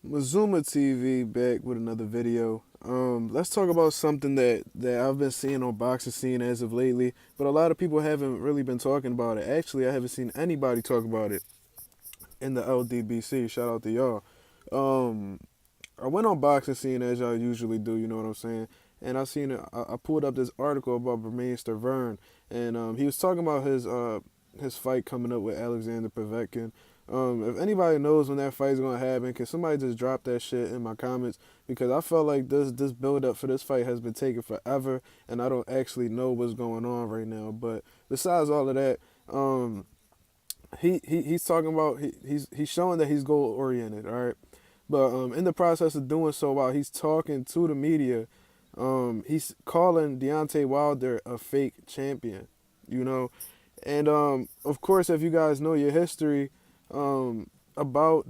Mazuma TV back with another video. Let's talk about something that I've been seeing on boxing scene as of lately, but a lot of people haven't really been talking about it. Actually, I haven't seen anybody talk about it in the LDBC. Shout out to y'all. Um, I went on boxing scene as y'all usually do. You know what I'm saying? And I pulled up this article about Bermane Stiverne, and he was talking about his fight coming up with Alexander Povetkin. If anybody knows when that fight's gonna happen, can somebody just drop that shit in my comments? Because I felt like this build up for this fight has been taking forever, and I don't actually know what's going on right now. But besides all of that, um, he's talking about he's showing that he's goal oriented. All right, but in the process of doing so, while he's talking to the media, he's calling Deontay Wilder a fake champion. You know, and of course, if you guys know your history about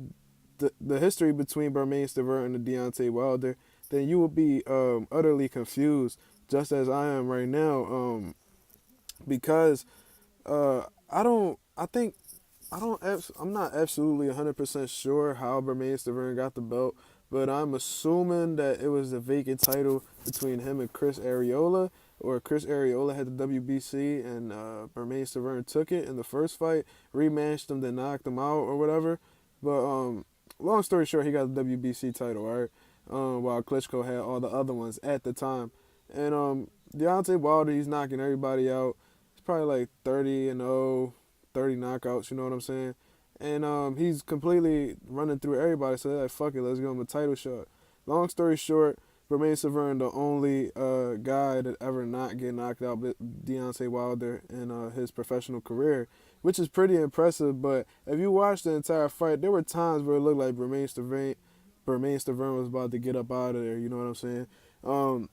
the history between Bermane Stiverne and Deontay Wilder, then you will be utterly confused, just as I am right now. Because I don't. I think I don't. I'm not absolutely 100% sure how Bermane Stiverne got the belt, but I'm assuming that it was the vacant title between him and Chris Arreola, or Chris Arreola had the WBC and Bermane Stiverne took it in the first fight, rematched him, then knocked him out or whatever. But long story short, he got the WBC title, all right. While Klitschko had all the other ones at the time, and Deontay Wilder, he's knocking everybody out. He's probably like 30-0. 30 knockouts, you know what I'm saying? And he's completely running through everybody, so they're like, fuck it, let's give him a title shot. Long story short, Bermane Stiverne, the only guy that ever not get knocked out but Deontay Wilder in his professional career, which is pretty impressive. But if you watch the entire fight, there were times where it looked like Bermane Stiverne was about to get up out of there, you know what I'm saying? Um,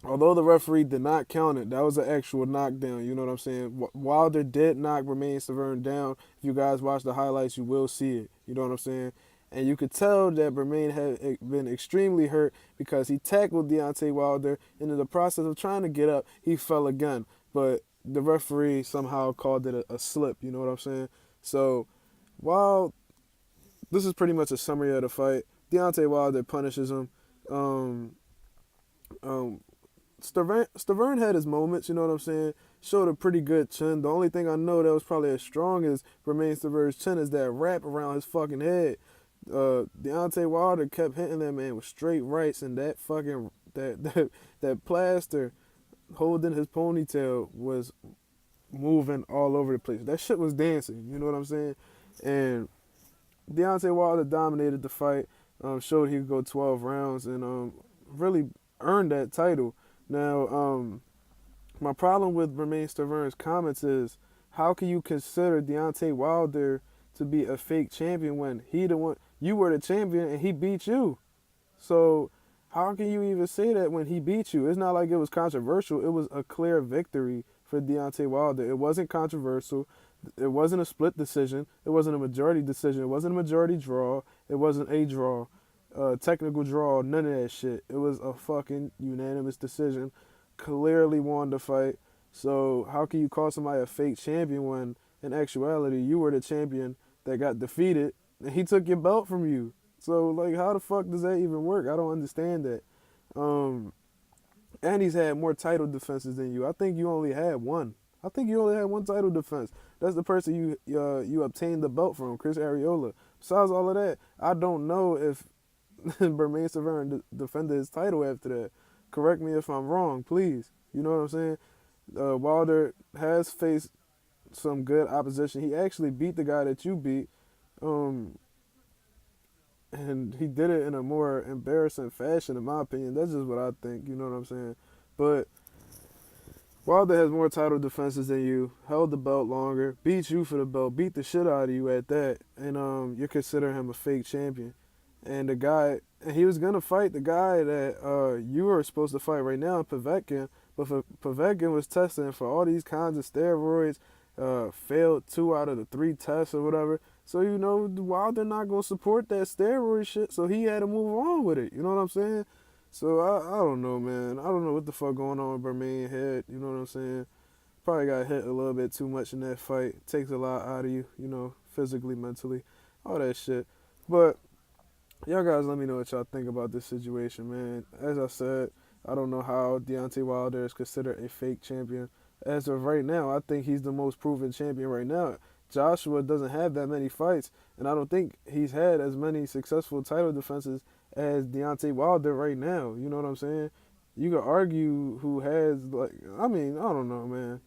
Although the referee did not count it, that was an actual knockdown. You know what I'm saying? Wilder did knock Bermane Stiverne down. If you guys watch the highlights, you will see it. You know what I'm saying? And you could tell that Bermane had been extremely hurt because he tackled Deontay Wilder, and in the process of trying to get up, he fell again. But the referee somehow called it a slip. You know what I'm saying? So while this is pretty much a summary of the fight, Deontay Wilder punishes him. Um, um, Stiverne had his moments, you know what I'm saying? Showed a pretty good chin. The only thing I know that was probably as strong as Bermane Stiverne's chin is that wrap around his fucking head. Deontay Wilder kept hitting that man with straight rights, and that fucking that plaster holding his ponytail was moving all over the place. That shit was dancing, you know what I'm saying? And Deontay Wilder dominated the fight, showed he could go 12 rounds, and really earned that title. Now, my problem with Bermane Stiverne's comments is, how can you consider Deontay Wilder to be a fake champion when you were the champion and he beat you? So how can you even say that when he beat you? It's not like it was controversial. It was a clear victory for Deontay Wilder. It wasn't controversial. It wasn't a split decision. It wasn't a majority decision. It wasn't a majority draw. It wasn't a draw. Technical draw, none of that shit. It was a fucking unanimous decision. Clearly won the fight. So how can you call somebody a fake champion when in actuality you were the champion that got defeated and he took your belt from you? So like how the fuck does that even work? I don't understand that. Um and he's had more title defenses than you. I think you only had one. I think you only had one title defense. That's the person you obtained the belt from, Chris Arreola. Besides all of that, I don't know if Bermane Stiverne defended his title after that. Correct me if I'm wrong, please. You know what I'm saying? Wilder has faced some good opposition. He actually beat the guy that you beat, um, and he did it in a more embarrassing fashion, in my opinion. That's just what I think. You know what I'm saying? But Wilder has more title defenses than you, held the belt longer, beat you for the belt, beat the shit out of you at that, and you're considering him a fake champion. And the guy, and he was gonna fight the guy that you were supposed to fight right now, Povetkin, but Povetkin was testing for all these kinds of steroids, failed 2 out of the 3 tests or whatever. So you know, Wilder not gonna support that steroid shit, so he had to move on with it. You know what I'm saying? So I don't know, man. I don't know what the fuck going on with Bermane head. You know what I'm saying? Probably got hit a little bit too much in that fight. Takes a lot out of you, you know, physically, mentally, all that shit. But Y'all guys, let me know what y'all think about this situation, man. As I said, I don't know how Deontay Wilder is considered a fake champion. As of right now, I think he's the most proven champion right now. Joshua doesn't have that many fights, and I don't think he's had as many successful title defenses as Deontay Wilder right now. You know what I'm saying? You could argue who has, like, I mean, I don't know, man.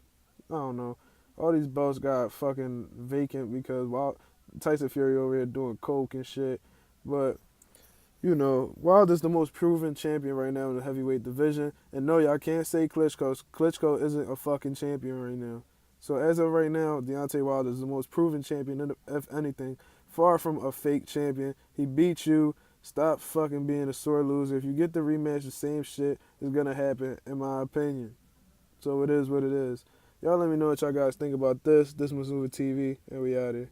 I don't know. All these belts got fucking vacant because Tyson Fury over here doing coke and shit. But Wilder's the most proven champion right now in the heavyweight division. And no, y'all can't say Klitschko. Klitschko isn't a fucking champion right now. So as of right now, Deontay Wilder is the most proven champion, if anything. Far from a fake champion. He beat you. Stop fucking being a sore loser. If you get the rematch, the same shit is gonna happen, in my opinion. So it is what it is. Y'all let me know what y'all guys think about this. This was Movie TV, and we out here.